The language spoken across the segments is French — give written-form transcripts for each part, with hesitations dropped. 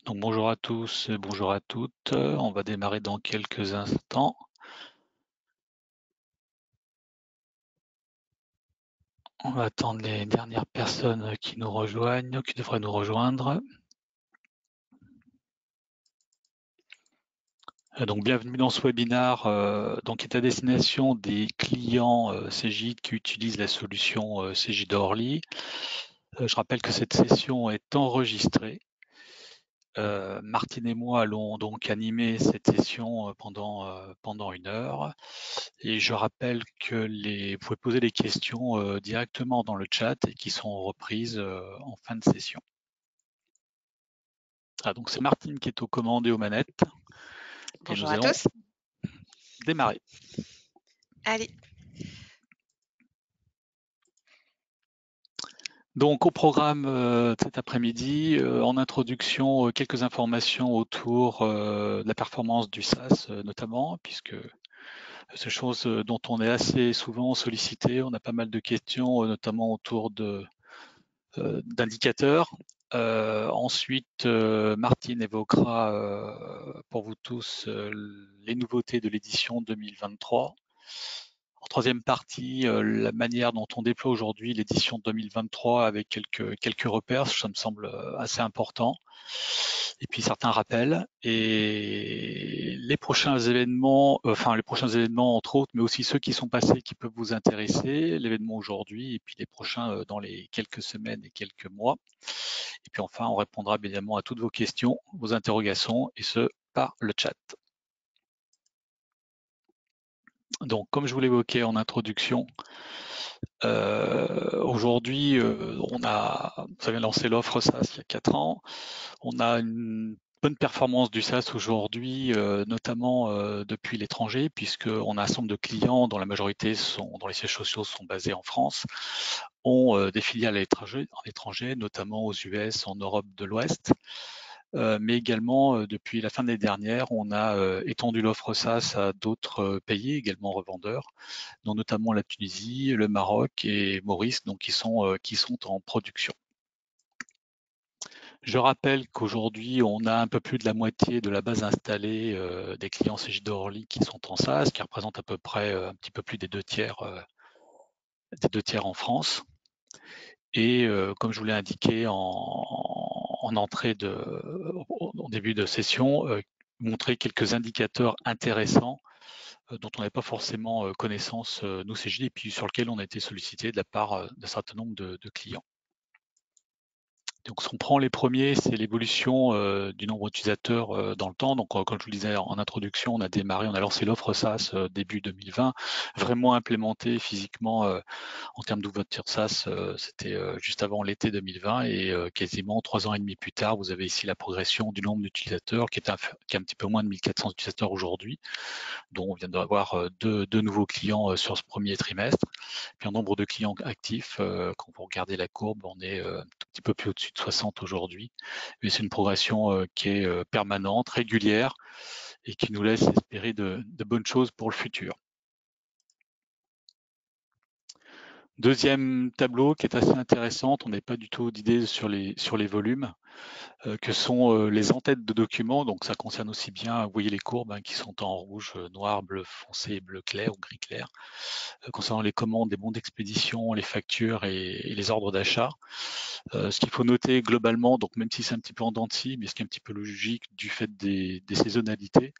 Donc bonjour à tous, bonjour à toutes. On va démarrer dans quelques instants. On va attendre les dernières personnes qui nous rejoignent, qui devraient nous rejoindre. Donc bienvenue dans ce webinaire qui est à destination des clients CJ qui utilisent la solution CJ d'Orly. Je rappelle que cette session est enregistrée. Martine et moi allons donc animer cette session pendant 1 heure. Et je rappelle que vous pouvez poser des questions directement dans le chat et qui sont reprises en fin de session. Donc c'est Martine qui est aux commandes et aux manettes. Bonjour à tous. Démarrer. Allez. Donc au programme cet après-midi, en introduction, quelques informations autour de la performance du SaaS notamment, puisque c'est chose dont on est assez souvent sollicité. On a pas mal de questions, notamment autour d'indicateurs. Ensuite, Martine évoquera pour vous tous les nouveautés de l'édition 2023. En troisième partie, la manière dont on déploie aujourd'hui l'édition 2023 avec quelques repères, ça me semble assez important. Et puis certains rappels et les prochains événements, entre autres, mais aussi ceux qui sont passés qui peuvent vous intéresser, l'événement aujourd'hui et puis les prochains dans les quelques semaines et quelques mois. Et puis enfin, on répondra bien évidemment à toutes vos questions, vos interrogations et ce par le chat. Donc, comme je vous l'évoquais en introduction, aujourd'hui, vous avez lancé l'offre SaaS il y a 4 ans. On a une bonne performance du SaaS aujourd'hui, notamment depuis l'étranger, puisqu'on a un ensemble de clients dont la majorité dont les sièges sociaux sont basés en France, ont des filiales à l'étranger, notamment aux US, en Europe de l'Ouest. Mais également, depuis la fin de l'année dernière, on a étendu l'offre SaaS à d'autres pays, également revendeurs, dont notamment la Tunisie, le Maroc et Maurice, donc qui sont en production. Je rappelle qu'aujourd'hui, on a un peu plus de la moitié de la base installée des clients CJ d'Orly qui sont en SaaS, qui représentent à peu près un petit peu plus des 2 tiers en France. Et comme je vous l'ai indiqué en début de session, montrer quelques indicateurs intéressants dont on n'avait pas forcément connaissance, nous CJ, et puis sur lesquels on a été sollicité de la part d'un certain nombre de clients. Donc, si on prend les premiers, c'est l'évolution du nombre d'utilisateurs dans le temps. Donc, comme je vous le disais en introduction, on a lancé l'offre SaaS début 2020, vraiment implémenté physiquement en termes d'ouverture SaaS, c'était juste avant l'été 2020 et quasiment 3 ans et demi plus tard, vous avez ici la progression du nombre d'utilisateurs qui est un petit peu moins de 1400 utilisateurs aujourd'hui, dont on vient d'avoir deux nouveaux clients sur ce premier trimestre. Puis en nombre de clients actifs, quand vous regardez la courbe, on est un tout petit peu plus au-dessus de 60 aujourd'hui. Mais c'est une progression qui est permanente, régulière et qui nous laisse espérer de bonnes choses pour le futur. Deuxième tableau qui est assez intéressant, on n'a pas du tout d'idée sur les volumes, que sont les en-têtes de documents. Donc ça concerne aussi bien, vous voyez les courbes qui sont en rouge, noir, bleu foncé, bleu clair ou gris clair. Concernant les commandes, les bons d'expédition, les factures et les ordres d'achat. Ce qu'il faut noter globalement, donc même si c'est un petit peu en dents de scie, mais ce qui est un petit peu logique du fait des saisonnalités,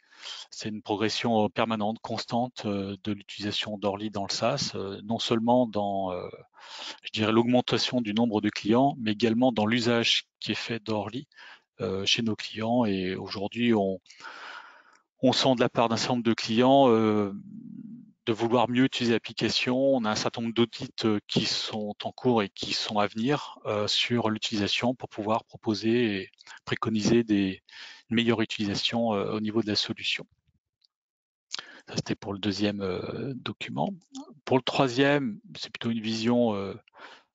c'est une progression permanente, constante de l'utilisation d'Orly dans le SaaS, non seulement dans, je dirais, l'augmentation du nombre de clients, mais également dans l'usage qui est fait d'Orly chez nos clients. Et aujourd'hui, on sent de la part d'un certain nombre de clients de vouloir mieux utiliser l'application. On a un certain nombre d'audits qui sont en cours et qui sont à venir sur l'utilisation pour pouvoir proposer et préconiser une meilleure utilisation au niveau de la solution. Ça, c'était pour le deuxième document. Pour le troisième, c'est plutôt une vision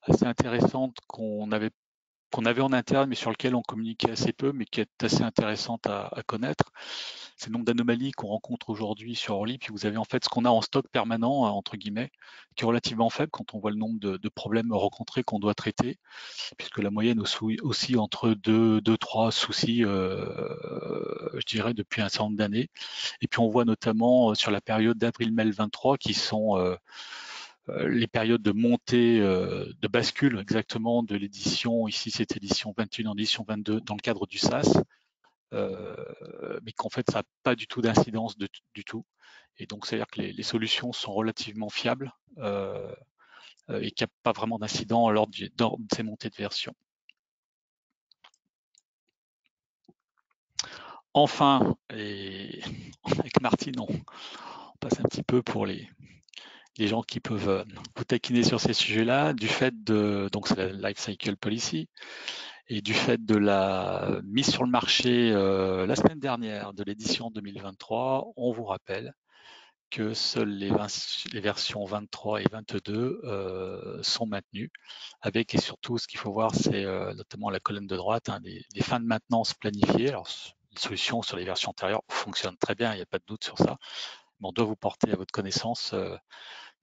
assez intéressante qu'on avait qu'on avait en interne, mais sur lequel on communiquait assez peu, mais qui est assez intéressante à connaître. C'est le nombre d'anomalies qu'on rencontre aujourd'hui sur Orly, puis vous avez en fait ce qu'on a en stock permanent, entre guillemets, qui est relativement faible quand on voit le nombre de problèmes rencontrés qu'on doit traiter, puisque la moyenne aussi entre 2-3 soucis, je dirais, depuis un certain nombre d'années. Et puis on voit notamment sur la période d'avril-mai 23 qui sont les périodes de montée, de bascule exactement de l'édition, ici c'est édition 21 en édition 22 dans le cadre du SAS, mais qu'en fait ça n'a pas du tout d'incidence du tout. Et donc c'est-à-dire que les solutions sont relativement fiables et qu'il n'y a pas vraiment d'incident lors de ces montées de version. Enfin, et avec Martine, on passe un petit peu pour les gens qui peuvent vous taquiner sur ces sujets-là, du fait de, donc c'est la Life Cycle Policy, et du fait de la mise sur le marché la semaine dernière de l'édition 2023, on vous rappelle que seules les versions 23 et 22 sont maintenues, avec et surtout ce qu'il faut voir, c'est notamment la colonne de droite, des fins de maintenance planifiées. Alors, les solutions sur les versions antérieures fonctionnent très bien, il n'y a pas de doute sur ça, mais on doit vous porter à votre connaissance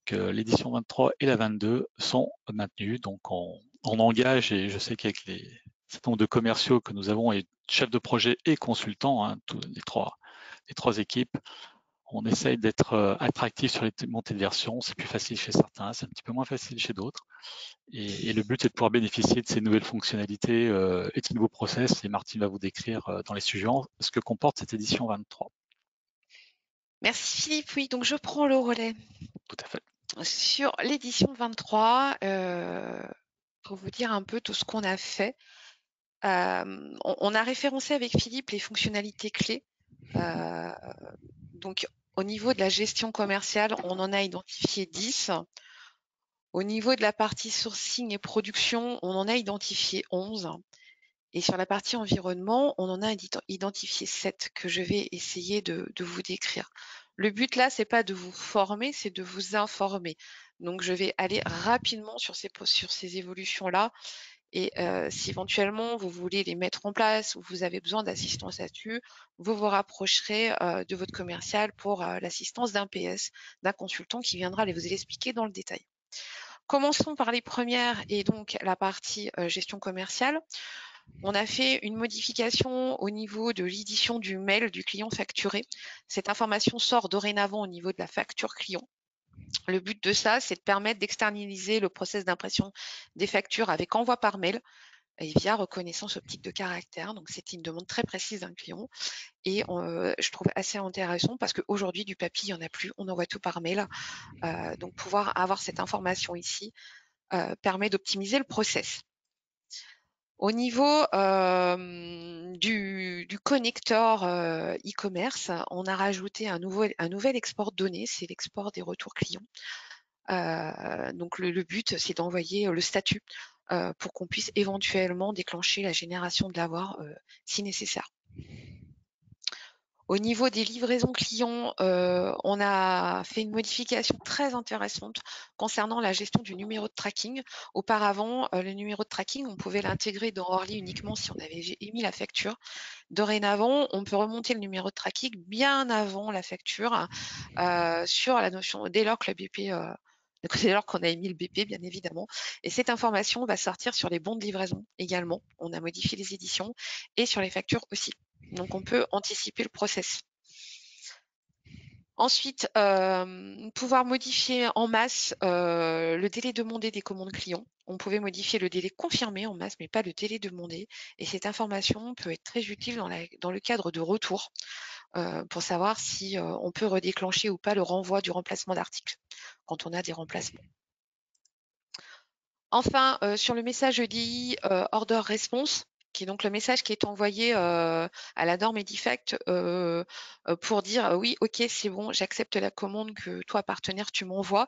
que l'édition 23 et la 22 sont maintenues. Donc, on engage, et je sais qu'avec les certain nombre de commerciaux que nous avons, et chefs de projet et consultants, hein, tous les trois équipes, on essaye d'être attractif sur les montées de version. C'est plus facile chez certains, c'est un petit peu moins facile chez d'autres. Et le but est de pouvoir bénéficier de ces nouvelles fonctionnalités et de ces nouveaux process. Et Martine va vous décrire dans les suivants ce que comporte cette édition 23. Merci Philippe. Oui, donc je prends le relais. Tout à fait. Sur l'édition 23, pour vous dire un peu tout ce qu'on a fait. On a référencé avec Philippe les fonctionnalités clés. Donc, au niveau de la gestion commerciale, on en a identifié 10. Au niveau de la partie sourcing et production, on en a identifié 11. Et sur la partie environnement, on en a identifié 7 que je vais essayer de vous décrire. Le but là, c'est pas de vous former, c'est de vous informer. Donc, je vais aller rapidement sur ces évolutions-là. Et si éventuellement vous voulez les mettre en place ou vous avez besoin d'assistance là-dessus, vous vous rapprocherez de votre commercial pour l'assistance d'un PS, d'un consultant qui viendra vous l'expliquer dans le détail. Commençons par les premières et donc la partie gestion commerciale. On a fait une modification au niveau de l'édition du mail du client facturé. Cette information sort dorénavant au niveau de la facture client. Le but de ça, c'est de permettre d'externaliser le process d'impression des factures avec envoi par mail et via reconnaissance optique de caractère. Donc, c'était une demande très précise d'un client et je trouve assez intéressant parce qu'aujourd'hui, du papier, il n'y en a plus. On envoie tout par mail. Donc, pouvoir avoir cette information ici permet d'optimiser le process. Au niveau du connecteur e-commerce, on a rajouté un nouvel export de données, c'est l'export des retours clients. Donc le but, c'est d'envoyer le statut pour qu'on puisse éventuellement déclencher la génération de l'avoir si nécessaire. Au niveau des livraisons clients, on a fait une modification très intéressante concernant la gestion du numéro de tracking. Auparavant, le numéro de tracking, on pouvait l'intégrer dans Orly uniquement si on avait émis la facture. Dorénavant, on peut remonter le numéro de tracking bien avant la facture sur la notion, dès lors que le BP dès lors qu'on a émis le BP, bien évidemment. Et cette information va sortir sur les bons de livraison également. On a modifié les éditions et sur les factures aussi. Donc, on peut anticiper le process. Ensuite, pouvoir modifier en masse le délai demandé des commandes clients. On pouvait modifier le délai confirmé en masse, mais pas le délai demandé. Et cette information peut être très utile dans le cadre de retour pour savoir si on peut redéclencher ou pas le renvoi du remplacement d'articles quand on a des remplacements. Enfin, sur le message EDI Order Response, qui est donc le message qui est envoyé à la norme Edifact pour dire oui, ok, c'est bon, j'accepte la commande que toi, partenaire, tu m'envoies.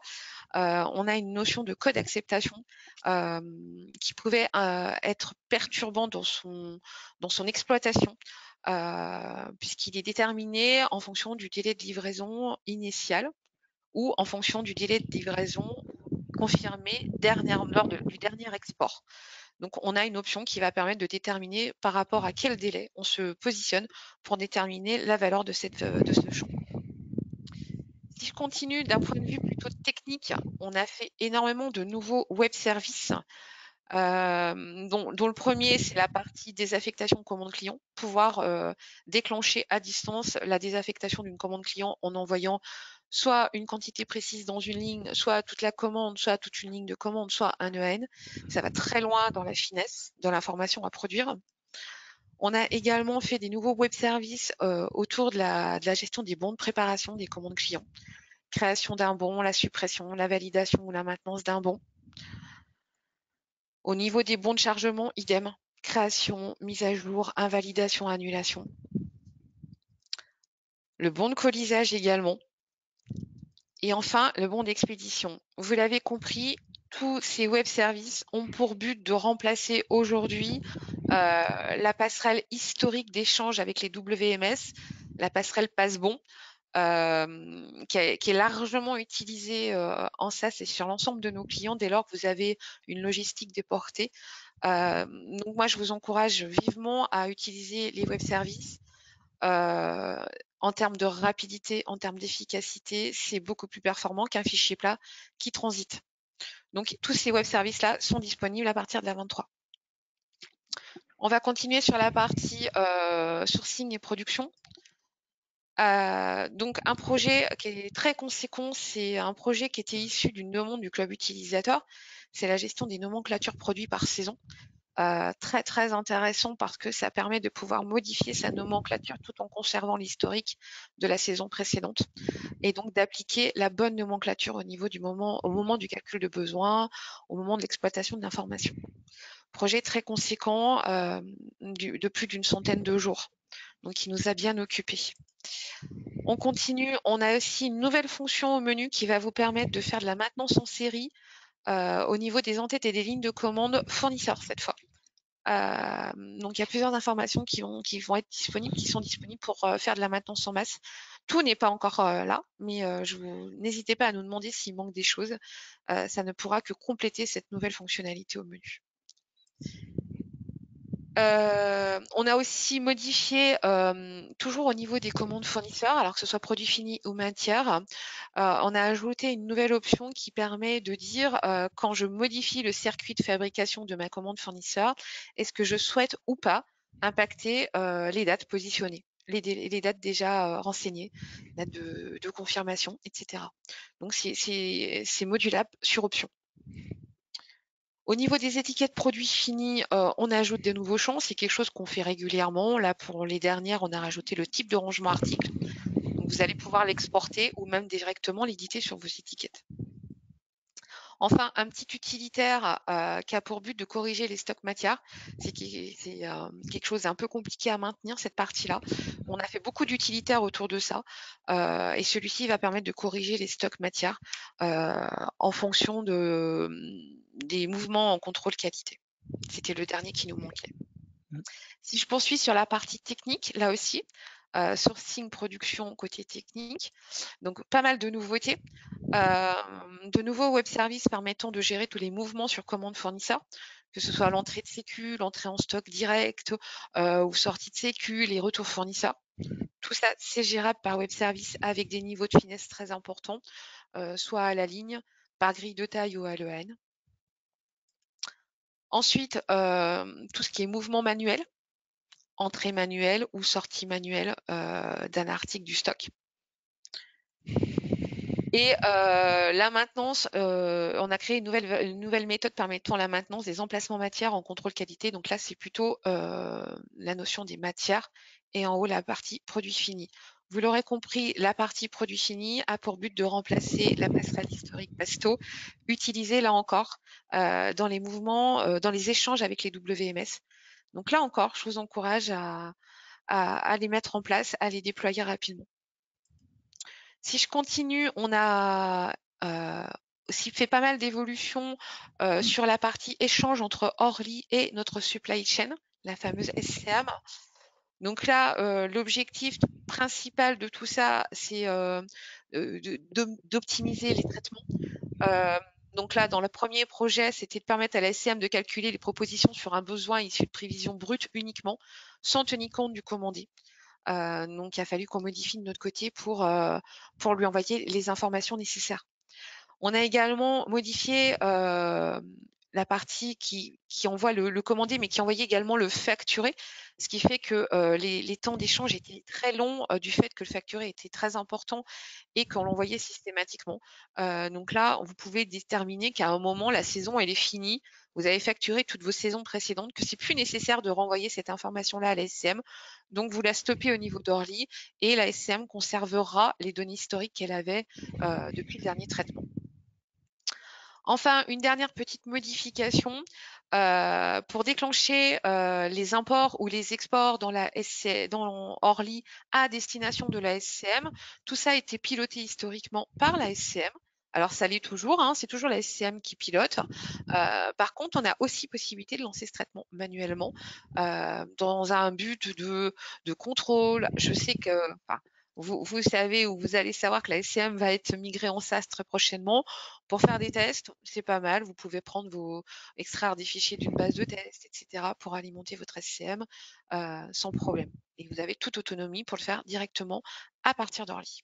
On a une notion de code d'acceptation qui pouvait être perturbant dans son exploitation, puisqu'il est déterminé en fonction du délai de livraison initial ou en fonction du délai de livraison confirmé lors du dernier export. Donc, on a une option qui va permettre de déterminer par rapport à quel délai on se positionne pour déterminer la valeur de ce champ. Si je continue d'un point de vue plutôt technique, on a fait énormément de nouveaux web services, dont le premier, c'est la partie désaffectation commande client, pouvoir déclencher à distance la désaffectation d'une commande client en envoyant soit une quantité précise dans une ligne, soit toute la commande, soit toute une ligne de commande, soit un EAN. Ça va très loin dans la finesse de l'information à produire. On a également fait des nouveaux web services autour de la gestion des bons de préparation des commandes clients. Création d'un bon, la suppression, la validation ou la maintenance d'un bon. Au niveau des bons de chargement, idem. Création, mise à jour, invalidation, annulation. Le bon de colisage également. Et enfin, le bon d'expédition. Vous l'avez compris, tous ces web services ont pour but de remplacer aujourd'hui la passerelle historique d'échange avec les WMS, la passerelle passe-bon, qui est largement utilisée en SaaS et sur l'ensemble de nos clients dès lors que vous avez une logistique déportée. Donc moi, je vous encourage vivement à utiliser les web services. En termes de rapidité, en termes d'efficacité, c'est beaucoup plus performant qu'un fichier plat qui transite. Donc, tous ces web services-là sont disponibles à partir de la 23. On va continuer sur la partie sourcing et production. Donc, un projet qui est très conséquent, c'est un projet qui était issu d'une demande du club utilisateur. C'est la gestion des nomenclatures produits par saison. Très très intéressant parce que ça permet de pouvoir modifier sa nomenclature tout en conservant l'historique de la saison précédente et donc d'appliquer la bonne nomenclature au moment du calcul de besoin, au moment de l'exploitation de l'information. Projet très conséquent de plus d'une centaine de jours, donc qui nous a bien occupés. On continue, on a aussi une nouvelle fonction au menu qui va vous permettre de faire de la maintenance en série au niveau des entêtes et des lignes de commande fournisseurs cette fois. Donc il y a plusieurs informations qui vont être disponibles, qui sont disponibles pour faire de la maintenance en masse. Tout n'est pas encore là, mais n'hésitez pas à nous demander s'il manque des choses. Ça ne pourra que compléter cette nouvelle fonctionnalité au menu. On a aussi modifié, toujours au niveau des commandes fournisseurs, alors que ce soit produit fini ou matière, on a ajouté une nouvelle option qui permet de dire quand je modifie le circuit de fabrication de ma commande fournisseur, est-ce que je souhaite ou pas impacter les dates positionnées, les dates déjà renseignées, dates de confirmation, etc. Donc c'est modulable sur option. Au niveau des étiquettes produits finis, on ajoute des nouveaux champs. C'est quelque chose qu'on fait régulièrement. Là, pour les dernières, on a rajouté le type de rangement article. Donc, vous allez pouvoir l'exporter ou même directement l'éditer sur vos étiquettes. Enfin, un petit utilitaire qui a pour but de corriger les stocks matières. C'est quelque chose d'un peu compliqué à maintenir, cette partie-là. On a fait beaucoup d'utilitaires autour de ça. Et celui-ci va permettre de corriger les stocks matières en fonction des mouvements en contrôle qualité. C'était le dernier qui nous manquait. Si je poursuis sur la partie technique, là aussi, sourcing, production, côté technique. Donc, pas mal de nouveautés. De nouveaux web services permettant de gérer tous les mouvements sur commande fournisseur, que ce soit l'entrée de sécu, l'entrée en stock direct ou sortie de sécu, les retours fournisseurs. Tout ça, c'est gérable par web service avec des niveaux de finesse très importants, soit à la ligne, par grille de taille ou à l'EAN. Ensuite, tout ce qui est mouvement manuel, entrée manuelle ou sortie manuelle d'un article du stock. Et la maintenance, on a créé une nouvelle méthode permettant la maintenance des emplacements matières en contrôle qualité. Donc là, c'est plutôt la notion des matières et en haut, la partie produit fini. Vous l'aurez compris, la partie produit fini a pour but de remplacer la passerelle historique Pasto, utilisée là encore dans les mouvements, dans les échanges avec les WMS. Donc là encore, je vous encourage à les mettre en place, à les déployer rapidement. Si je continue, on a aussi fait pas mal d'évolutions sur la partie échange entre Orly et notre supply chain, la fameuse SCM. Donc là, l'objectif principal de tout ça, c'est d'optimiser les traitements, Donc là, dans le premier projet, c'était de permettre à la SCM de calculer les propositions sur un besoin issu de prévision brute uniquement, sans tenir compte du commandé. Donc il a fallu qu'on modifie de notre côté pour lui envoyer les informations nécessaires. On a également modifié la partie qui envoie le commandé, mais qui envoyait également le facturé, ce qui fait que les temps d'échange étaient très longs du fait que le facturé était très important et qu'on l'envoyait systématiquement. Donc là, vous pouvez déterminer qu'à un moment, la saison, elle est finie, vous avez facturé toutes vos saisons précédentes, que c'est plus nécessaire de renvoyer cette information-là à la SCM. Donc, vous la stoppez au niveau d'Orly et la SCM conservera les données historiques qu'elle avait depuis le dernier traitement. Enfin, une dernière petite modification pour déclencher les imports ou les exports dans Orly à destination de la SCM. Tout ça a été piloté historiquement par la SCM. Alors, ça l'est toujours, hein, c'est toujours la SCM qui pilote. Par contre, on a aussi possibilité de lancer ce traitement manuellement dans un but de contrôle. Je sais que, vous savez ou vous allez savoir que la SCM va être migrée en SaaS très prochainement. Pour faire des tests, c'est pas mal. Vous pouvez extraire des fichiers d'une base de tests, etc. pour alimenter votre SCM sans problème. Et vous avez toute autonomie pour le faire directement à partir d'Orly.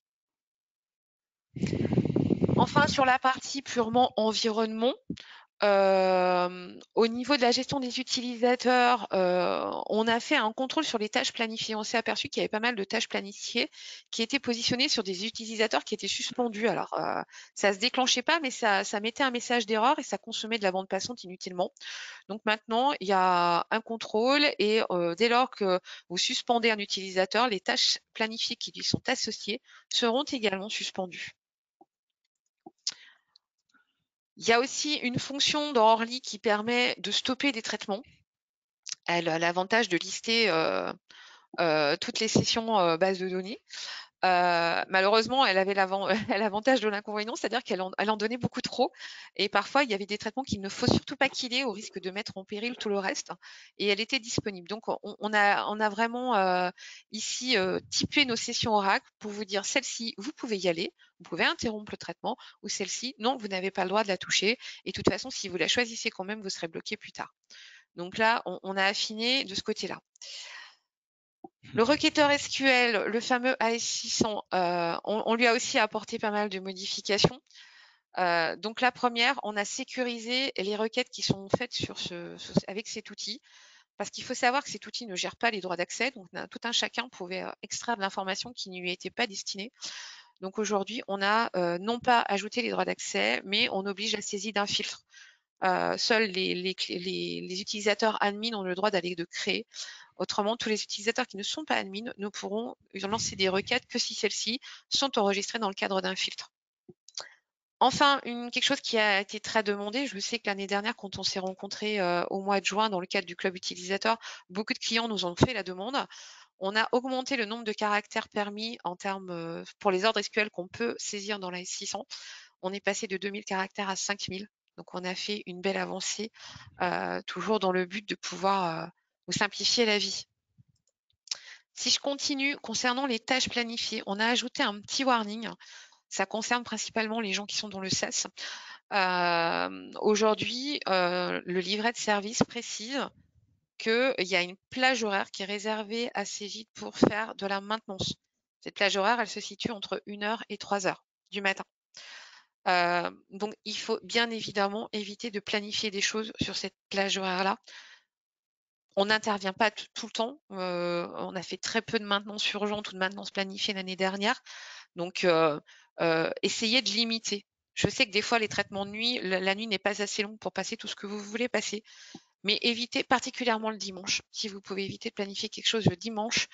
Enfin, sur la partie purement environnement, au niveau de la gestion des utilisateurs, on a fait un contrôle sur les tâches planifiées. On s'est aperçu qu'il y avait pas mal de tâches planifiées qui étaient positionnées sur des utilisateurs qui étaient suspendus. Alors, ça se déclenchait pas, mais ça mettait un message d'erreur et ça consommait de la bande passante inutilement. Donc maintenant, il y a un contrôle et dès lors que vous suspendez un utilisateur, les tâches planifiées qui lui sont associées seront également suspendues. Il y a aussi une fonction dans Orly qui permet de stopper des traitements. Elle a l'avantage de lister toutes les sessions base de données. Malheureusement, elle avait l'avantage de l'inconvénient, c'est-à-dire qu'elle en donnait beaucoup trop. Et parfois, il y avait des traitements qu'il ne faut surtout pas killer au risque de mettre en péril tout le reste. Et elle était disponible. Donc, on a vraiment ici typé nos sessions Oracle pour vous dire celle-ci, vous pouvez y aller, vous pouvez interrompre le traitement, ou celle-ci, non, vous n'avez pas le droit de la toucher. Et de toute façon, si vous la choisissez quand même, vous serez bloqué plus tard. Donc là, on a affiné de ce côté-là. Le requêteur SQL, le fameux AS600, on lui a aussi apporté pas mal de modifications. Donc la première, on a sécurisé les requêtes qui sont faites avec cet outil, parce qu'il faut savoir que cet outil ne gère pas les droits d'accès, donc tout un chacun pouvait extraire de l'information qui ne lui était pas destinée. Donc aujourd'hui, on a non pas ajouté les droits d'accès, mais on oblige la saisie d'un filtre. Seuls les utilisateurs admin ont le droit d'aller de créer. Autrement, tous les utilisateurs qui ne sont pas admin ne pourront lancer des requêtes que si celles-ci sont enregistrées dans le cadre d'un filtre. Enfin, quelque chose qui a été très demandé, je sais que l'année dernière, quand on s'est rencontrés au mois de juin dans le cadre du club utilisateur, beaucoup de clients nous ont fait la demande. On a augmenté le nombre de caractères permis en termes pour les ordres SQL qu'on peut saisir dans la S600. On est passé de 2000 caractères à 5000. Donc, on a fait une belle avancée, toujours dans le but de pouvoir vous simplifier la vie. Si je continue, concernant les tâches planifiées, on a ajouté un petit warning. Ça concerne principalement les gens qui sont dans le SaaS. Aujourd'hui, le livret de service précise qu'il y a une plage horaire qui est réservée à ces gîtes pour faire de la maintenance. Cette plage horaire, elle se situe entre 1h et 3h du matin. Donc, il faut bien évidemment éviter de planifier des choses sur cette plage horaire-là. On n'intervient pas tout le temps. On a fait très peu de maintenance urgente ou de maintenance planifiée l'année dernière. Donc, essayez de limiter. Je sais que des fois, les traitements de nuit, la nuit n'est pas assez longue pour passer tout ce que vous voulez passer. Mais évitez particulièrement le dimanche. Si vous pouvez éviter de planifier quelque chose le dimanche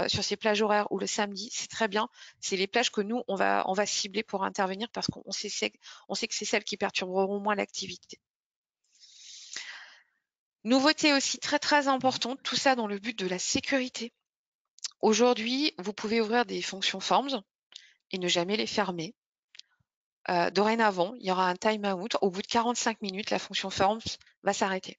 sur ces plages horaires ou le samedi, c'est très bien. C'est les plages que nous, on va cibler pour intervenir parce qu'on sait que c'est celles qui perturberont moins l'activité. Nouveauté aussi très très importante, tout ça dans le but de la sécurité. Aujourd'hui, vous pouvez ouvrir des fonctions Forms et ne jamais les fermer. Dorénavant, il y aura un time-out. Au bout de 45 minutes, la fonction Forms va s'arrêter.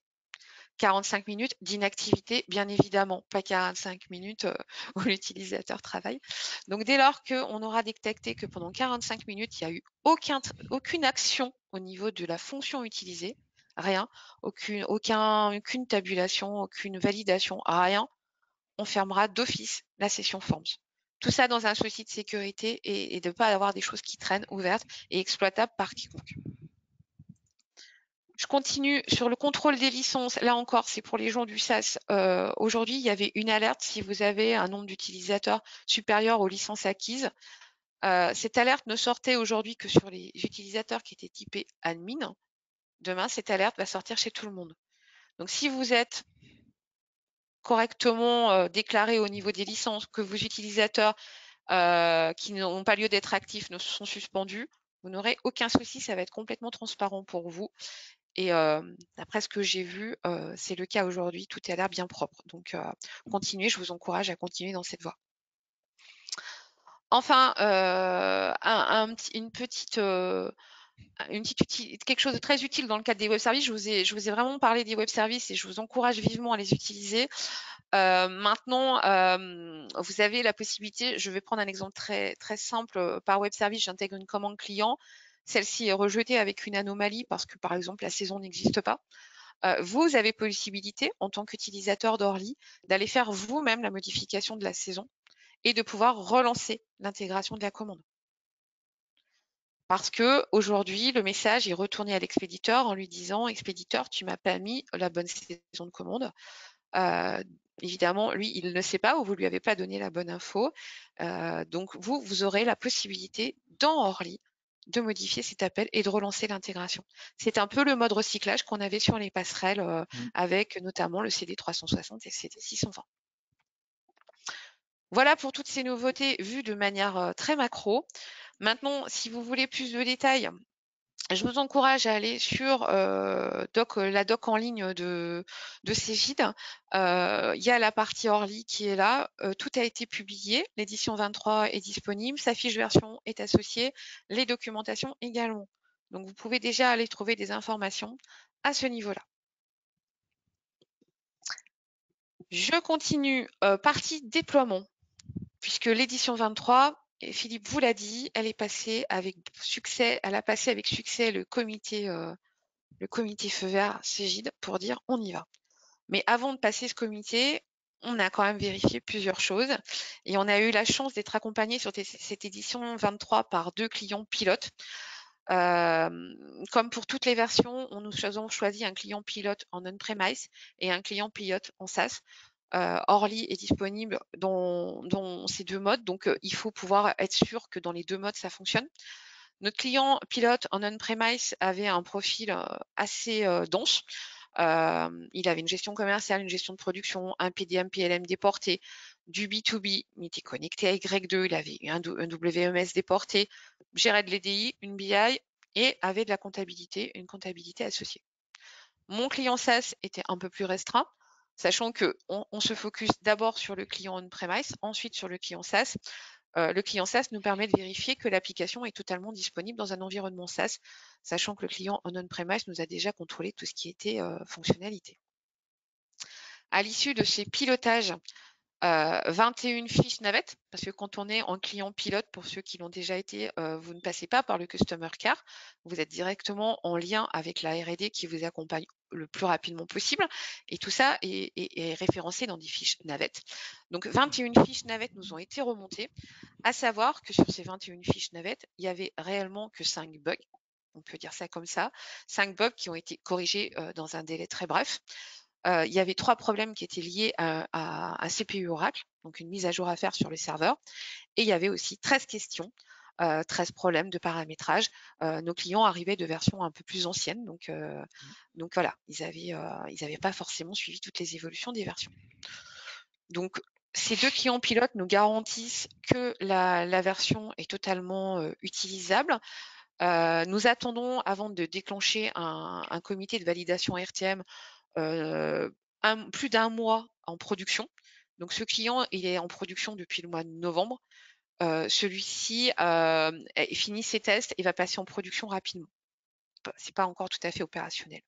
45 minutes d'inactivité, bien évidemment, pas 45 minutes où l'utilisateur travaille. Donc, dès lors qu'on aura détecté que pendant 45 minutes, il n'y a eu aucune action au niveau de la fonction utilisée, rien, aucune tabulation, aucune validation, rien, on fermera d'office la session Forms. Tout ça dans un souci de sécurité et de ne pas avoir des choses qui traînent ouvertes et exploitables par quiconque. Je continue sur le contrôle des licences. Là encore, c'est pour les gens du SaaS. Aujourd'hui, il y avait une alerte si vous avez un nombre d'utilisateurs supérieur aux licences acquises. Cette alerte ne sortait aujourd'hui que sur les utilisateurs qui étaient typés admin. Demain, cette alerte va sortir chez tout le monde. Donc, si vous êtes correctement déclaré au niveau des licences, que vos utilisateurs qui n'ont pas lieu d'être actifs ne sont suspendus, vous n'aurez aucun souci, ça va être complètement transparent pour vous. Et d'après ce que j'ai vu, c'est le cas aujourd'hui, tout a l'air bien propre. Donc, continuez, je vous encourage à continuer dans cette voie. Enfin, quelque chose de très utile dans le cadre des web services. Je vous ai vraiment parlé des web services et je vous encourage vivement à les utiliser. Maintenant, vous avez la possibilité, je vais prendre un exemple très, très simple. Par web service, j'intègre une commande client. Celle-ci est rejetée avec une anomalie parce que, par exemple, la saison n'existe pas. Vous avez possibilité, en tant qu'utilisateur d'Orly, d'aller faire vous-même la modification de la saison et de pouvoir relancer l'intégration de la commande. Parce que aujourd'hui, le message est retourné à l'expéditeur en lui disant « Expéditeur, tu m'as pas mis la bonne saison de commande ». Évidemment, lui, il ne sait pas ou vous lui avez pas donné la bonne info. Donc, vous aurez la possibilité dans Orly de modifier cet appel et de relancer l'intégration. C'est un peu le mode recyclage qu'on avait sur les passerelles avec notamment le CD 360 et le CD 620. Voilà pour toutes ces nouveautés vues de manière très macro. Maintenant, si vous voulez plus de détails, je vous encourage à aller sur la doc en ligne de Cegid. Il y a la partie Orly qui est là. Tout a été publié. L'édition 23 est disponible. Sa fiche version est associée. Les documentations également. Donc, vous pouvez déjà aller trouver des informations à ce niveau-là. Je continue. Partie déploiement, puisque l'édition 23, et Philippe vous l'a dit, elle est passée avec succès. Elle a passé avec succès le comité feu vert Cegid pour dire on y va. Mais avant de passer ce comité, on a quand même vérifié plusieurs choses et on a eu la chance d'être accompagné sur cette édition 23 par 2 clients pilotes. Comme pour toutes les versions, nous avons choisi un client pilote en on-premise et un client pilote en SaaS. Orly est disponible dans ces deux modes, donc il faut pouvoir être sûr que dans les deux modes, ça fonctionne. Notre client pilote en on-premise avait un profil assez dense. Il avait une gestion commerciale, une gestion de production, un PDM, PLM déporté, du B2B, il était connecté à Y2, il avait un WMS déporté, gérait de l'EDI, une BI et avait de la comptabilité, une comptabilité associée. Mon client SaaS était un peu plus restreint, sachant qu'on se focus d'abord sur le client on-premise, ensuite sur le client SaaS. Le client SaaS nous permet de vérifier que l'application est totalement disponible dans un environnement SaaS, sachant que le client en on-premise nous a déjà contrôlé tout ce qui était fonctionnalité. À l'issue de ces pilotages, 21 fiches navettes, parce que quand on est en client pilote, pour ceux qui l'ont déjà été, vous ne passez pas par le Customer Care, vous êtes directement en lien avec la R&D qui vous accompagne le plus rapidement possible, et tout ça est référencé dans des fiches navettes. Donc 21 fiches navettes nous ont été remontées, à savoir que sur ces 21 fiches navettes, il y avait réellement que 5 bugs, on peut dire ça comme ça, 5 bugs qui ont été corrigés dans un délai très bref. Il y avait 3 problèmes qui étaient liés à un CPU Oracle, donc une mise à jour à faire sur le serveur. Et il y avait aussi 13 questions, 13 problèmes de paramétrage. Nos clients arrivaient de versions un peu plus anciennes, donc voilà, ils avaient pas forcément suivi toutes les évolutions des versions. Donc ces 2 clients pilotes nous garantissent que la version est totalement utilisable. Nous attendons avant de déclencher un comité de validation RTM plus d'1 mois en production. Donc ce client, il est en production depuis le mois de novembre. Celui-ci finit ses tests et va passer en production rapidement. C'est pas encore tout à fait opérationnel.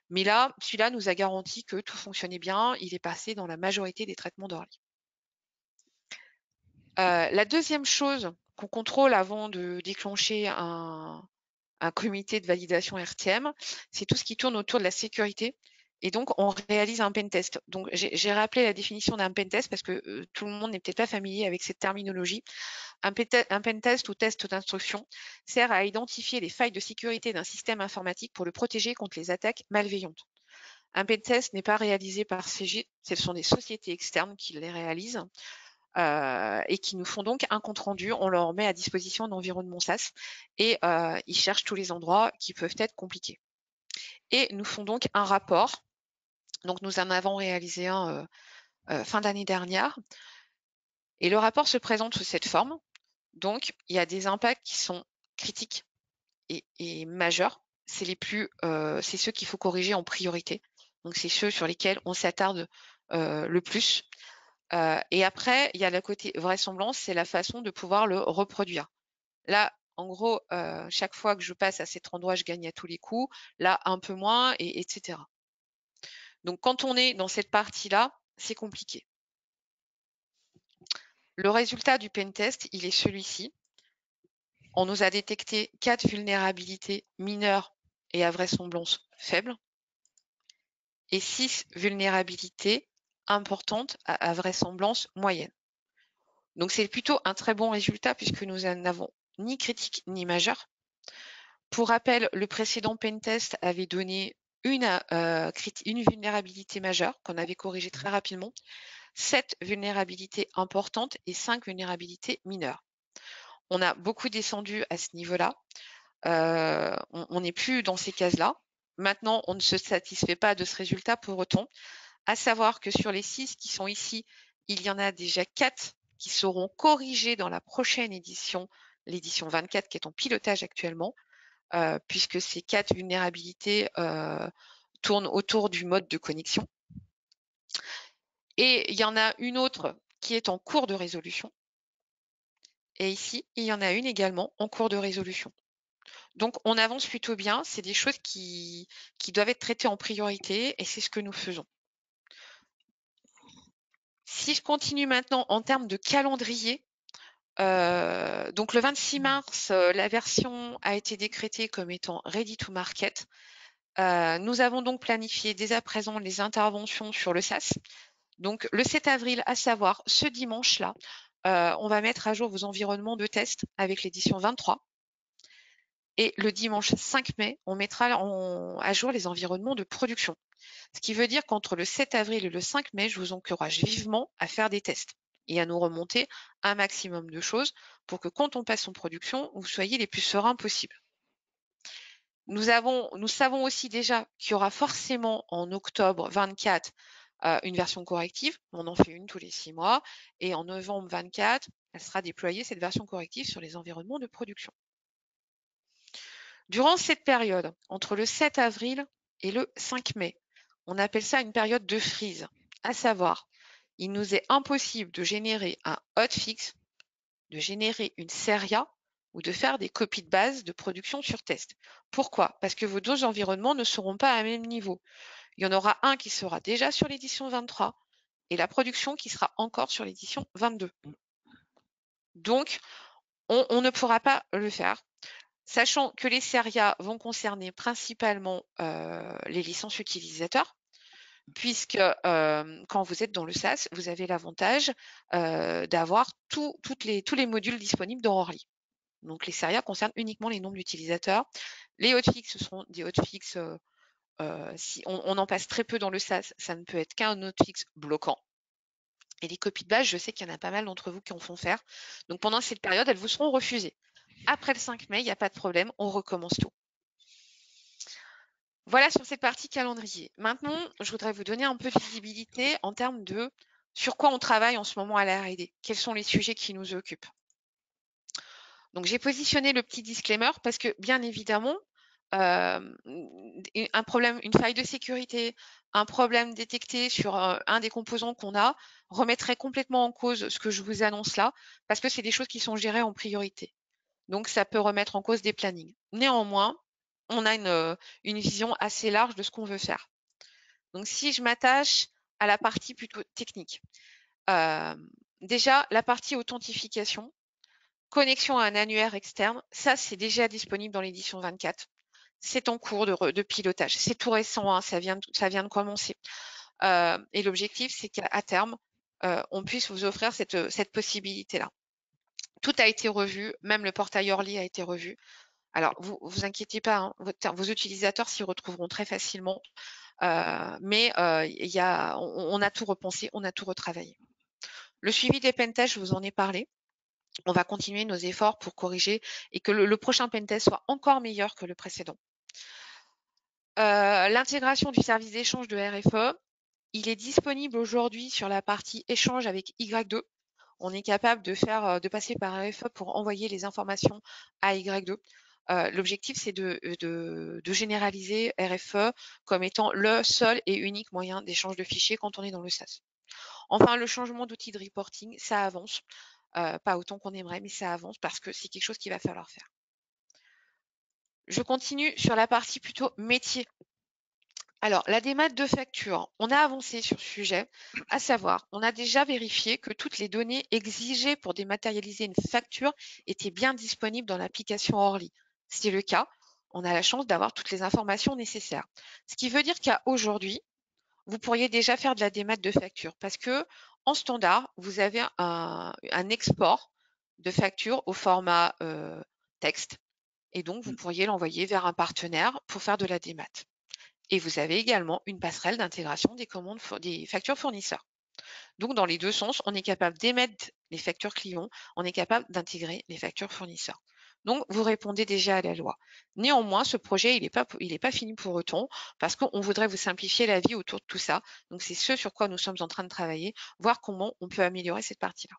Mais là, celui-là nous a garanti que tout fonctionnait bien. Il est passé dans la majorité des traitements d'Orly. La deuxième chose qu'on contrôle avant de déclencher un un comité de validation RTM, c'est tout ce qui tourne autour de la sécurité. Et donc, on réalise un pentest. Donc, j'ai rappelé la définition d'un pentest parce que tout le monde n'est peut-être pas familier avec cette terminologie. Un pentest ou test d'instruction sert à identifier les failles de sécurité d'un système informatique pour le protéger contre les attaques malveillantes. Un pentest n'est pas réalisé par CG, ce sont des sociétés externes qui les réalisent et qui nous font donc un compte-rendu. On leur met à disposition un environnement SaaS et ils cherchent tous les endroits qui peuvent être compliqués. Et nous font donc un rapport. Donc nous en avons réalisé un fin d'année dernière. Et le rapport se présente sous cette forme. Donc il y a des impacts qui sont critiques et majeurs. C'est ceux qu'il faut corriger en priorité. Donc c'est ceux sur lesquels on s'attarde le plus. Et après, il y a le côté vraisemblance, c'est la façon de pouvoir le reproduire. Là, en gros, chaque fois que je passe à cet endroit, je gagne à tous les coups. Là, un peu moins, etc. Donc, quand on est dans cette partie-là, c'est compliqué. Le résultat du pentest, il est celui-ci. On nous a détecté 4 vulnérabilités mineures et à vraisemblance faible et 6 vulnérabilités importantes à vraisemblance moyenne. Donc, c'est plutôt un très bon résultat puisque nous n'avons ni critique ni majeur. Pour rappel, le précédent pentest avait donné une vulnérabilité majeure qu'on avait corrigée très rapidement, 7 vulnérabilités importantes et 5 vulnérabilités mineures. On a beaucoup descendu à ce niveau-là. On n'est plus dans ces cases-là. Maintenant, on ne se satisfait pas de ce résultat pour autant. À savoir que sur les 6 qui sont ici, il y en a déjà 4 qui seront corrigés dans la prochaine édition, l'édition 24 qui est en pilotage actuellement, puisque ces 4 vulnérabilités tournent autour du mode de connexion. Et il y en a une autre qui est en cours de résolution. Et ici, il y en a une également en cours de résolution. Donc, on avance plutôt bien. C'est des choses qui doivent être traitées en priorité et c'est ce que nous faisons. Si je continue maintenant en termes de calendrier, donc le 26 mars, la version a été décrétée comme étant ready to market. Nous avons donc planifié dès à présent les interventions sur le SaaS. Donc le 7 avril, à savoir ce dimanche-là, on va mettre à jour vos environnements de test avec l'édition 23. Et le dimanche 5 mai, on mettra à jour les environnements de production. Ce qui veut dire qu'entre le 7 avril et le 5 mai, je vous encourage vivement à faire des tests et à nous remonter un maximum de choses pour que quand on passe en production, vous soyez les plus sereins possible. Nous savons aussi déjà qu'il y aura forcément en octobre 24 une version corrective. On en fait une tous les 6 mois. Et en novembre 24, elle sera déployée, cette version corrective, sur les environnements de production. Durant cette période, entre le 7 avril et le 5 mai, on appelle ça une période de freeze, à savoir, il nous est impossible de générer un hotfix, de générer une SERIA ou de faire des copies de base de production sur test. Pourquoi? Parce que vos deux environnements ne seront pas à même niveau. Il y en aura un qui sera déjà sur l'édition 23 et la production qui sera encore sur l'édition 22. Donc, on ne pourra pas le faire. Sachant que les SERIA vont concerner principalement les licences utilisateurs, puisque quand vous êtes dans le SaaS, vous avez l'avantage d'avoir tous les modules disponibles dans Orly. Donc les SERIA concernent uniquement les nombres d'utilisateurs. Les hotfix, ce seront des hotfix, si on en passe très peu dans le SaaS, ça ne peut être qu'un hotfix bloquant. Et les copies de base, je sais qu'il y en a pas mal d'entre vous qui en font faire. Donc pendant cette période, elles vous seront refusées. Après le 5 mai, il n'y a pas de problème, on recommence tout. Voilà sur cette partie calendrier. Maintenant, je voudrais vous donner un peu de visibilité en termes de sur quoi on travaille en ce moment à la R&D. Quels sont les sujets qui nous occupent? Donc, j'ai positionné le petit disclaimer parce que, bien évidemment, un problème, une faille de sécurité, un problème détecté sur un des composants qu'on a remettrait complètement en cause ce que je vous annonce là parce que c'est des choses qui sont gérées en priorité. Donc, ça peut remettre en cause des plannings. Néanmoins, on a une vision assez large de ce qu'on veut faire. Donc, si je m'attache à la partie plutôt technique, déjà, la partie authentification, connexion à un annuaire externe, ça c'est déjà disponible dans l'édition 24. C'est en cours de pilotage. C'est tout récent, hein, ça vient de commencer. Et l'objectif, c'est qu'à terme, on puisse vous offrir cette possibilité-là. Tout a été revu, même le portail Orly a été revu. Alors, vous inquiétez pas, hein, vos utilisateurs s'y retrouveront très facilement, mais on a tout repensé, on a tout retravaillé. Le suivi des pentests, je vous en ai parlé. On va continuer nos efforts pour corriger et que le prochain pentest soit encore meilleur que le précédent. L'intégration du service d'échange de RFE, il est disponible aujourd'hui sur la partie échange avec Y2. On est capable de passer par RFE pour envoyer les informations à Y2. L'objectif, c'est de généraliser RFE comme étant le seul et unique moyen d'échange de fichiers quand on est dans le SaaS. Enfin, le changement d'outil de reporting, ça avance. Pas autant qu'on aimerait, mais ça avance parce que c'est quelque chose qu'il va falloir faire. Je continue sur la partie plutôt métier. Alors, la démat de facture, on a avancé sur ce sujet, à savoir, on a déjà vérifié que toutes les données exigées pour dématérialiser une facture étaient bien disponibles dans l'application Orly. C'est le cas, on a la chance d'avoir toutes les informations nécessaires. Ce qui veut dire qu'à aujourd'hui, vous pourriez déjà faire de la démat de facture parce que en standard, vous avez un export de facture au format texte et donc vous pourriez l'envoyer vers un partenaire pour faire de la démat. Et vous avez également une passerelle d'intégration des factures fournisseurs. Donc, dans les deux sens, on est capable d'émettre les factures clients, on est capable d'intégrer les factures fournisseurs. Donc, vous répondez déjà à la loi. Néanmoins, ce projet, il n'est pas fini pour autant, parce qu'on voudrait vous simplifier la vie autour de tout ça. Donc, c'est ce sur quoi nous sommes en train de travailler, voir comment on peut améliorer cette partie-là.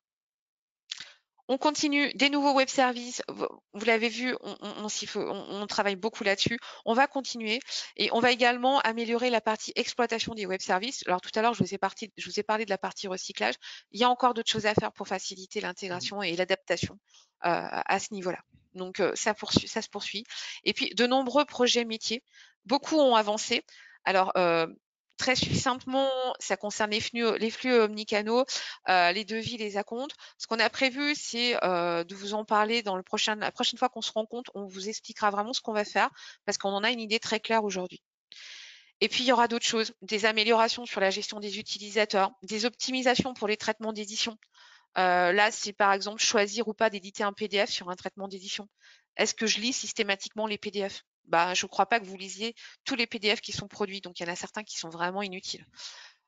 On continue des nouveaux web services. Vous l'avez vu, on travaille beaucoup là-dessus. On va continuer et on va également améliorer la partie exploitation des web services. Alors tout à l'heure, je vous ai parlé de la partie recyclage. Il y a encore d'autres choses à faire pour faciliter l'intégration et l'adaptation à ce niveau-là. Donc ça se poursuit. Et puis de nombreux projets métiers. Beaucoup ont avancé. Alors très succinctement, ça concerne les flux omnicanaux, les devis, les acomptes. Ce qu'on a prévu, c'est de vous en parler la prochaine fois qu'on se rencontre. On vous expliquera vraiment ce qu'on va faire parce qu'on en a une idée très claire aujourd'hui. Et puis, il y aura d'autres choses, des améliorations sur la gestion des utilisateurs, des optimisations pour les traitements d'édition. Là, c'est par exemple choisir ou pas d'éditer un PDF sur un traitement d'édition. Est-ce que je lis systématiquement les PDF? Je ne crois pas que vous lisiez tous les PDF qui sont produits, donc il y en a certains qui sont vraiment inutiles.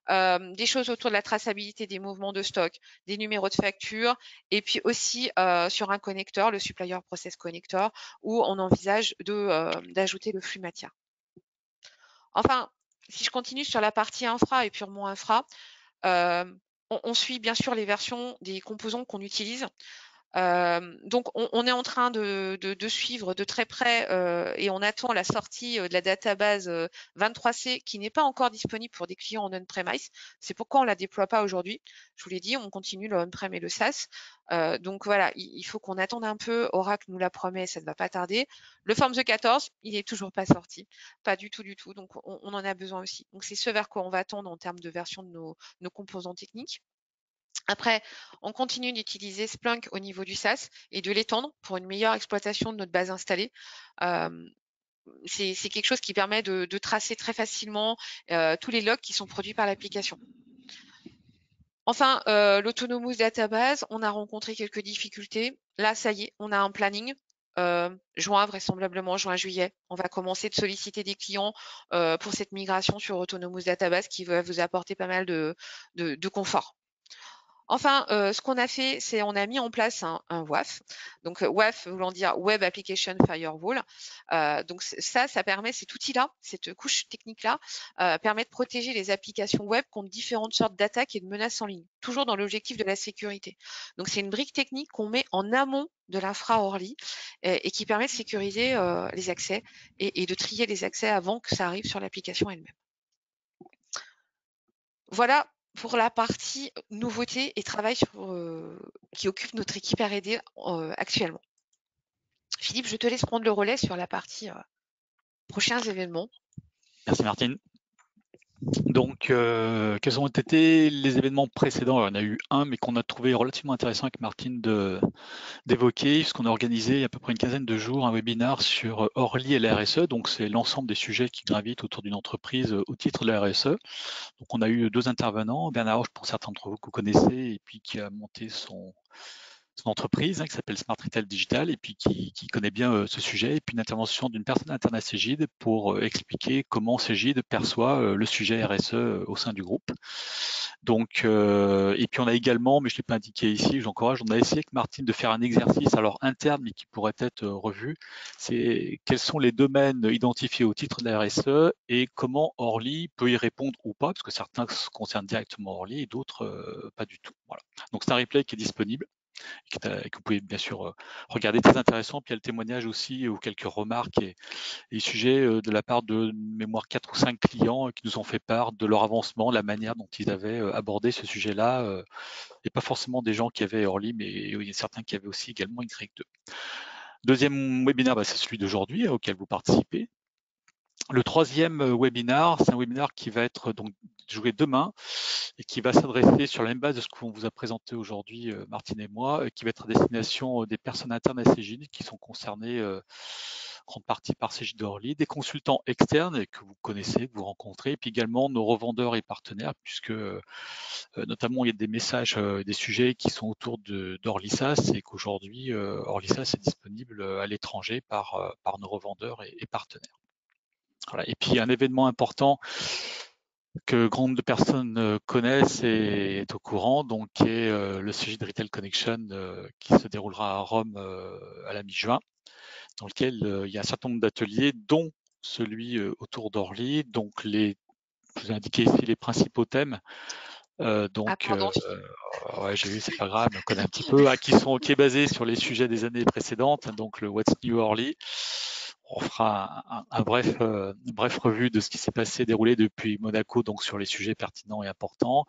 Des choses autour de la traçabilité des mouvements de stock, des numéros de facture, et puis aussi sur un connecteur, le Supplier Process Connector, où on envisage d'ajouter le flux matière. Enfin, si je continue sur la partie infra et purement infra, on suit bien sûr les versions des composants qu'on utilise. Donc on est en train de suivre de très près et on attend la sortie de la database 23C qui n'est pas encore disponible pour des clients en on-premise. C'est pourquoi on la déploie pas aujourd'hui. Je vous l'ai dit, on continue le on-prem et le SaaS. Donc voilà, il faut qu'on attende un peu. Oracle nous la promet, ça ne va pas tarder. Le Form the 14, il est toujours pas sorti, pas du tout du tout. Donc on en a besoin aussi. Donc c'est ce vers quoi on va attendre en termes de version de nos composants techniques. Après, on continue d'utiliser Splunk au niveau du SaaS et de l'étendre pour une meilleure exploitation de notre base installée. C'est quelque chose qui permet de tracer très facilement tous les logs qui sont produits par l'application. Enfin, l'Autonomous Database, on a rencontré quelques difficultés. Là, ça y est, on a un planning. Vraisemblablement juin-juillet, on va commencer de solliciter des clients pour cette migration sur Autonomous Database qui va vous apporter pas mal de confort. Enfin, ce qu'on a fait, c'est on a mis en place un WAF. Donc WAF voulant dire Web Application Firewall. Donc ça permet, cet outil-là, cette couche technique-là, permet de protéger les applications web contre différentes sortes d'attaques et de menaces en ligne, toujours dans l'objectif de la sécurité. Donc c'est une brique technique qu'on met en amont de l'infra Orly et qui permet de sécuriser les accès et de trier les accès avant que ça arrive sur l'application elle-même. Voilà pour la partie nouveauté et travail qui occupe notre équipe R&D actuellement. Philippe, je te laisse prendre le relais sur la partie prochains événements. Merci Martine. Donc, quels ont été les événements précédents? Alors, il y en a eu un, mais qu'on a trouvé relativement intéressant avec Martine d'évoquer, puisqu'on a organisé il y a à peu près une quinzaine de jours un webinaire sur Orly et la RSE. Donc, c'est l'ensemble des sujets qui gravitent autour d'une entreprise au titre de la RSE. Donc, on a eu deux intervenants, Bernard Roche, pour certains d'entre vous que vous connaissez, et puis qui a monté son entreprise qui s'appelle Smart Retail Digital et puis qui connaît bien ce sujet, et puis une intervention d'une personne interne à Cegid pour expliquer comment Cegid perçoit le sujet RSE au sein du groupe. Donc, et puis on a également, mais je ne l'ai pas indiqué ici, j'encourage, on a essayé avec Martine de faire un exercice alors interne, mais qui pourrait être revu. C'est quels sont les domaines identifiés au titre de la RSE et comment Orly peut y répondre ou pas, parce que certains concernent directement Orly et d'autres pas du tout. Voilà. Donc c'est un replay qui est disponible que vous pouvez bien sûr regarder, très intéressant. Puis il y a le témoignage aussi ou quelques remarques et sujets de la part de mémoire 4 ou 5 clients qui nous ont fait part de leur avancement, la manière dont ils avaient abordé ce sujet-là, et pas forcément des gens qui avaient Orly, mais il y a certains qui avaient aussi également Y2. Deuxième webinaire, c'est celui d'aujourd'hui auquel vous participez. Le troisième webinaire, c'est un webinaire qui va être donc joué demain et qui va s'adresser sur la même base de ce qu'on vous a présenté aujourd'hui, Martine et moi, qui va être à destination des personnes internes à Cegid qui sont concernées en grande partie par Cegid Orly, des consultants externes que vous connaissez, que vous rencontrez, et puis également nos revendeurs et partenaires, puisque notamment il y a des messages, des sujets qui sont autour d'Orlisas et qu'aujourd'hui Orlisas est disponible à l'étranger par nos revendeurs et partenaires. Voilà. Et puis un événement important que grande de personnes connaissent et est au courant, donc qui est le Cegid Retail Connection qui se déroulera à Rome à la mi-juin, dans lequel il y a un certain nombre d'ateliers, dont celui autour d'Orly. Donc je vous ai indiqué ici les principaux thèmes. Ah Donc pardon. ouais, j'ai vu, c'est pas grave, on connaît un petit peu, qui est basé sur les sujets des années précédentes, donc le What's New Orly. On fera un bref revue de ce qui s'est passé, déroulé depuis Monaco, donc sur les sujets pertinents et importants.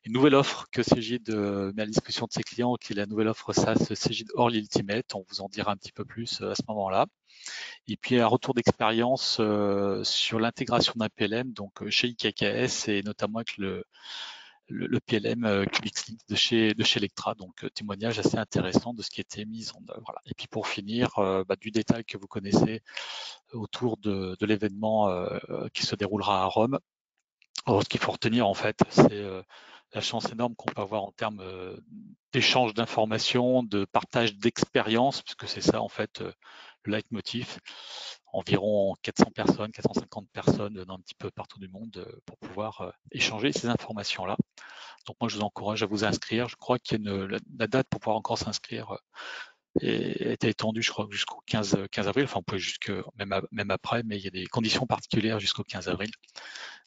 Une nouvelle offre que Cegid met à la disposition de ses clients, qui est la nouvelle offre SaaS Cegid Orly Ultimate. On vous en dira un petit peu plus à ce moment-là. Et puis un retour d'expérience sur l'intégration d'un PLM, donc chez IKKS et notamment avec le PLM QXLink de chez Electra, donc témoignage assez intéressant de ce qui a été mis en œuvre. Voilà. Et puis pour finir, du détail que vous connaissez autour de l'événement qui se déroulera à Rome. Alors, ce qu'il faut retenir en fait, c'est la chance énorme qu'on peut avoir en termes d'échange d'informations, de partage d'expériences, puisque c'est ça en fait le leitmotiv. Environ 400 personnes, 450 personnes d'un petit peu partout du monde pour pouvoir échanger ces informations-là. Donc moi, je vous encourage à vous inscrire. Je crois qu'il y a la date pour pouvoir encore s'inscrire et a été étendue, je crois, jusqu'au 15 avril. Enfin, on peut même après, mais il y a des conditions particulières jusqu'au 15 avril.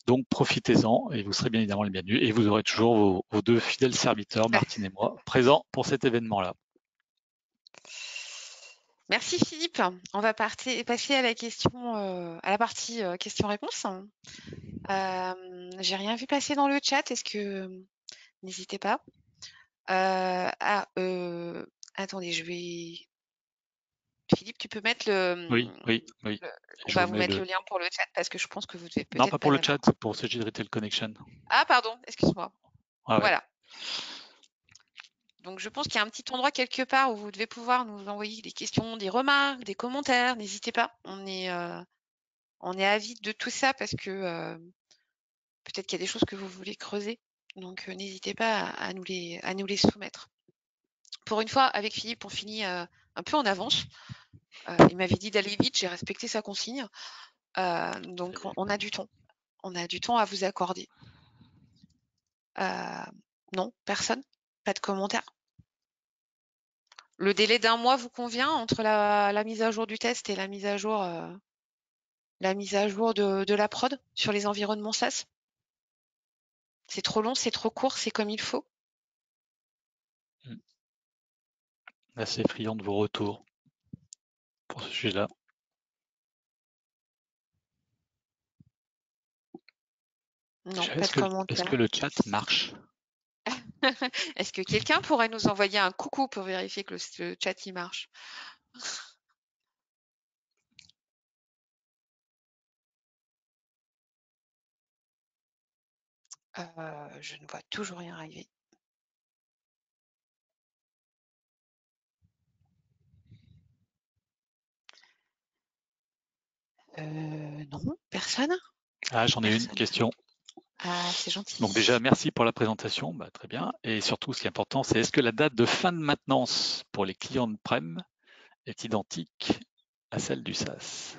Donc profitez-en et vous serez bien évidemment les bienvenus. Et vous aurez toujours vos deux fidèles serviteurs, Martine et moi, présents pour cet événement-là. Merci Philippe. On va passer à la à la partie questions-réponses. J'ai rien vu passer dans le chat. N'hésitez pas. Attendez, Philippe, tu peux mettre Oui, oui, oui. on Je va vous vous mets mettre le lien pour le chat parce que je pense que vous devez non, peut-être pas pas pour le l'avoir. chat, pour Cegid Retail Connection. Ah pardon, excuse-moi. Ah ouais. Voilà. Donc je pense qu'il y a un petit endroit quelque part où vous devez pouvoir nous envoyer des questions, des remarques, des commentaires. N'hésitez pas. On est avide de tout ça parce que peut-être qu'il y a des choses que vous voulez creuser. Donc n'hésitez pas à nous les soumettre. Pour une fois, avec Philippe, on finit un peu en avance. Il m'avait dit d'aller vite, j'ai respecté sa consigne. Donc on a du temps. On a du temps à vous accorder. Non, personne? Pas de commentaires? Le délai d'un mois vous convient entre la mise à jour du test et la mise à jour de la prod sur les environnements SaaS? C'est trop long, c'est trop court, c'est comme il faut? Assez friand de vos retours pour ce sujet-là. Non, pas Est-ce de est-ce commentaires. que le chat marche? Est-ce que quelqu'un pourrait nous envoyer un coucou pour vérifier que le chat y marche? Je ne vois toujours rien arriver. Non, personne? Ah, j'en ai une Personne. question. Ah, c'est gentil. Donc déjà, merci pour la présentation, bah, très bien. Et surtout, ce qui est important, c'est est-ce que la date de fin de maintenance pour les clients on-prem est identique à celle du SaaS?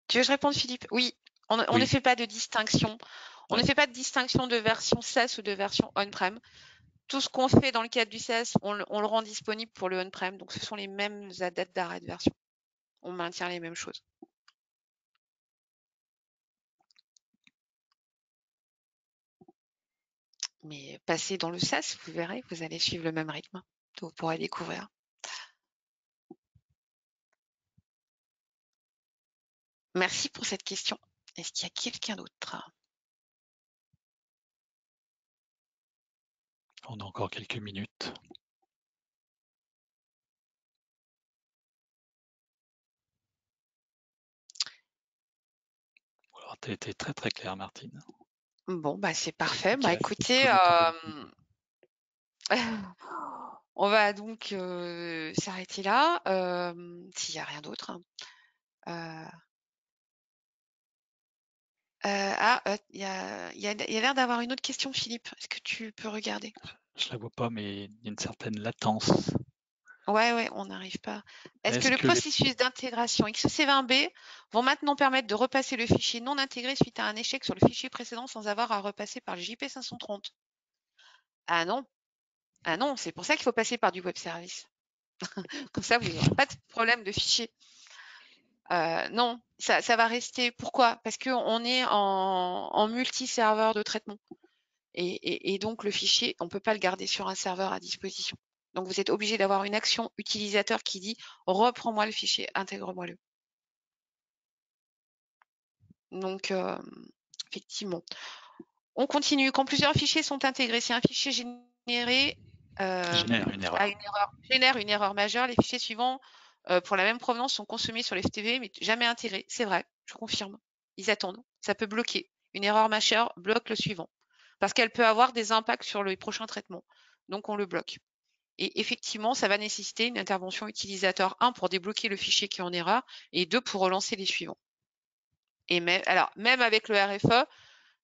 Tu veux que je réponde, Philippe? Oui, on ne Oui, fait pas de distinction. On ne ouais, fait pas de distinction de version SaaS ou de version on-prem. Tout ce qu'on fait dans le cadre du SaaS, on le rend disponible pour le on-prem. Donc, ce sont les mêmes dates d'arrêt de version. On maintient les mêmes choses. Mais passez dans le SaaS, vous verrez, vous allez suivre le même rythme. Vous pourrez découvrir. Merci pour cette question. Est-ce qu'il y a quelqu'un d'autre? on a encore quelques minutes. Alors, tu as été très très clair, Martine. Bon, bah c'est parfait. Bah Efficace, écoutez, comme autant d'habitude. on va donc s'arrêter là, s'il n'y a rien d'autre. Il y a l'air d'avoir une autre question, Philippe. Est-ce que tu peux regarder? Je la vois pas, mais il y a une certaine latence. Ouais, on n'arrive pas. Est-ce que Est-ce le que les... processus d'intégration XC20B vont maintenant permettre de repasser le fichier non intégré suite à un échec sur le fichier précédent sans avoir à repasser par le JP530? Ah non, ah non, c'est pour ça qu'il faut passer par du web service. Comme ça, vous n'aurez pas de problème de fichier. Non, ça va rester. Pourquoi? Parce qu'on est en multi-serveur de traitement. Et donc, le fichier, on ne peut pas le garder sur un serveur à disposition. Donc, vous êtes obligé d'avoir une action utilisateur qui dit reprends-moi le fichier, intègre-moi-le. Donc, effectivement. On continue. Quand plusieurs fichiers sont intégrés, si un fichier généré génère une erreur? génère une erreur majeure, les fichiers suivants pour la même provenance sont consommés sur les FTP, mais jamais intégrés. C'est vrai, je confirme. Ils attendent. Ça peut bloquer. Une erreur majeure bloque le suivant parce qu'elle peut avoir des impacts sur les prochains traitements. Donc, on le bloque. Et effectivement, ça va nécessiter une intervention utilisateur 1 pour débloquer le fichier qui est en erreur et 2 pour relancer les suivants. Et même avec le RFE,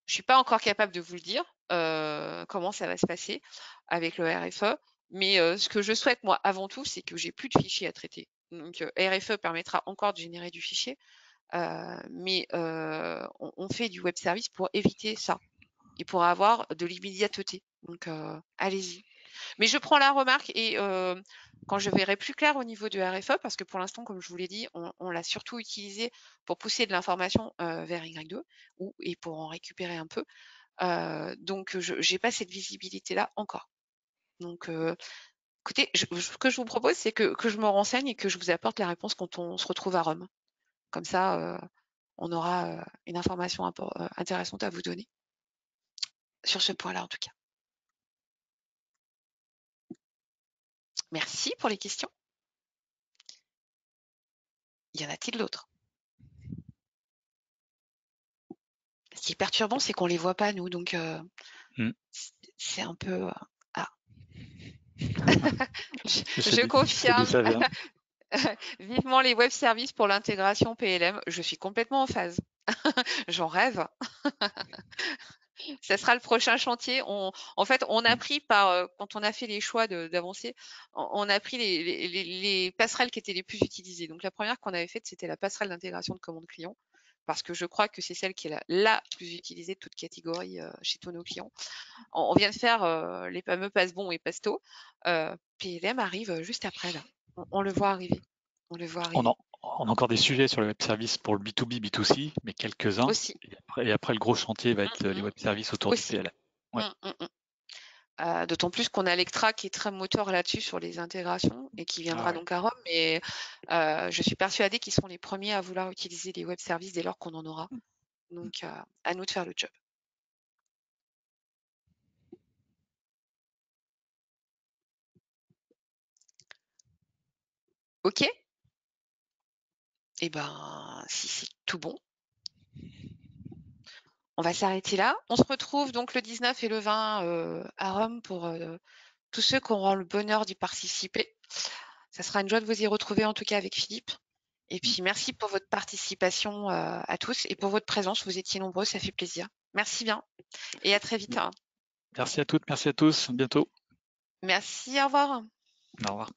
je suis pas encore capable de vous le dire comment ça va se passer avec le RFE, mais ce que je souhaite moi avant tout, c'est que j'ai plus de fichiers à traiter. Donc RFE permettra encore de générer du fichier, mais on fait du web service pour éviter ça et pour avoir de l'immédiateté. Donc allez-y. Mais je prends la remarque et quand je verrai plus clair au niveau de RFE, parce que pour l'instant, comme je vous l'ai dit, on l'a surtout utilisé pour pousser de l'information vers Y2 et pour en récupérer un peu. Donc, je n'ai pas cette visibilité-là encore. Donc, écoutez, ce que je vous propose, c'est que je me renseigne et que je vous apporte la réponse quand on se retrouve à Rome. Comme ça, on aura une information intéressante à vous donner sur ce point-là, en tout cas. Merci pour les questions. Y en a-t-il d'autres? Ce qui est perturbant, c'est qu'on les voit pas, nous, donc Hmm. c'est un peu. Ah, C'est je d'où confirme. ça vient. Vivement les web services pour l'intégration PLM. Je suis complètement en phase. J'en rêve. Ça sera le prochain chantier. En fait, on a Hmm. pris quand on a fait les choix d'avancer, on a pris les passerelles qui étaient les plus utilisées. Donc, la première qu'on avait faite, c'était la passerelle d'intégration de commande client, parce que je crois que c'est celle qui est la plus utilisée de toute catégorie chez tous nos clients. On vient de faire les fameux passe-bon et passe-tôt. PLM arrive juste après, là. On le voit arriver. On le voit On arriver. a, on a encore des sujets sur le web service pour le B2B, B2C, mais quelques-uns. Aussi. Et après, le gros chantier va être les Mm, web services autour du aussi. PLM. Ouais. D'autant plus qu'on a Lectra qui est très moteur là-dessus sur les intégrations et qui Ah viendra ouais. donc à Rome. Mais je suis persuadée qu'ils seront les premiers à vouloir utiliser les web services dès lors qu'on en aura. Donc, à nous de faire le job. OK? Eh ben, si c'est tout bon, on va s'arrêter là. On se retrouve donc le 19 et le 20 à Rome pour tous ceux qui auront le bonheur d'y participer. Ça sera une joie de vous y retrouver, en tout cas avec Philippe. Et puis merci pour votre participation à tous et pour votre présence. Vous étiez nombreux, ça fait plaisir. Merci bien et à très vite. Merci à toutes, merci à tous. À bientôt. Merci, au revoir. Au revoir.